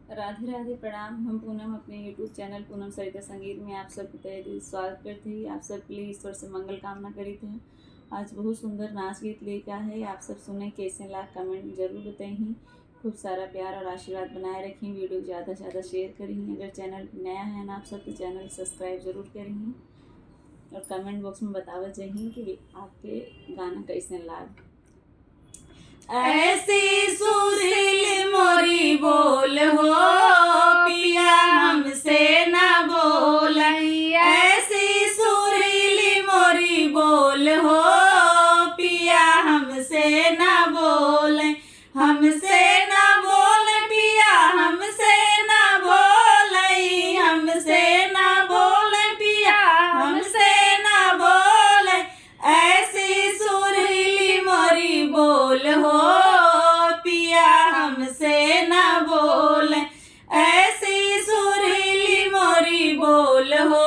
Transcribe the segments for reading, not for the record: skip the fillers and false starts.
राधे राधे प्रणाम। हम पूनम अपने यूट्यूब चैनल पूनम सरिता संगीत में आप सबके तहे दिल स्वागत करते हैं। आप सब के लिए ईश्वर से मंगल कामना करीते हैं। आज बहुत सुंदर नाच गीत लेकर है, आप सब सुने कैसे लाख कमेंट जरूर बताइए। खूब सारा प्यार और आशीर्वाद बनाए रखें। वीडियो ज़्यादा से ज़्यादा शेयर करिए। अगर चैनल नया है ना आप सब तो चैनल सब्सक्राइब जरूर करिए और कमेंट बॉक्स में बतावा चाहिए कि आपके गाना कैसे लाग। ऐसी सुरीली मोरी बोल हो पिया हमसे ना बोल, ऐसी सुरीली मोरी बोल हो पिया हमसे ना बोल, हमसे ना बोल पिया हमसे ना बोल, हमसे ना बोल पिया हमसे ना बोल, ऐसी सुरीली मोरी बोल हो पिया हमसे ना बोल, ऐसी सुरीली मोरी बोल हो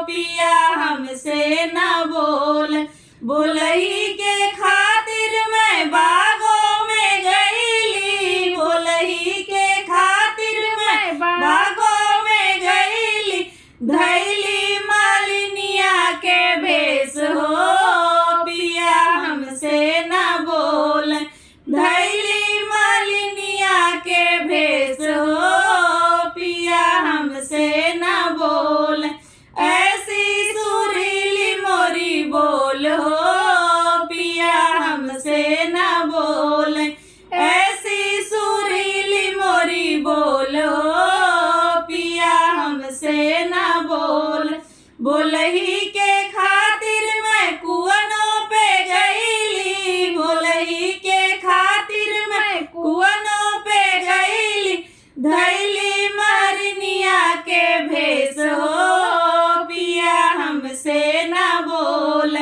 पिया हमसे ना बोल। बोलही के खातिर मैं बागों में गईली, बोलही के खातिर मैं बागों में गईली, धैली मालिनिया के भेष हो पिया हमसे ना बोल, धैली मालिनिया के भेष हो पिया हमसे ना बोल, ऐसी सुरीली मोरी बोल हो पिया हमसे ना बोल, ऐसी सुरीली मोरी बोल हो पिया हमसे ना बोल। बोलही के खातिर मैं कुआनों पे गईली, बोलही के खातिर मैं कुआनों पे गईली, धैली मारनिया के भेष हो पिया हमसे ना बोल,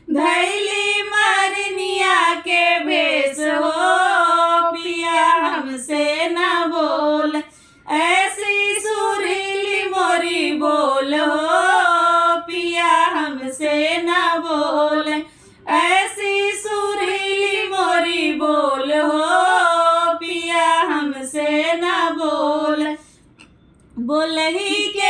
धैली मारनिया के भेष हो पिया हमसे ना बोल, ऐसी सुरीली मोरी बोल हो पिया हमसे ना बोल, ऐसी सुरीली मोरी बोल हो पिया हमसे ना बोल। बोलही के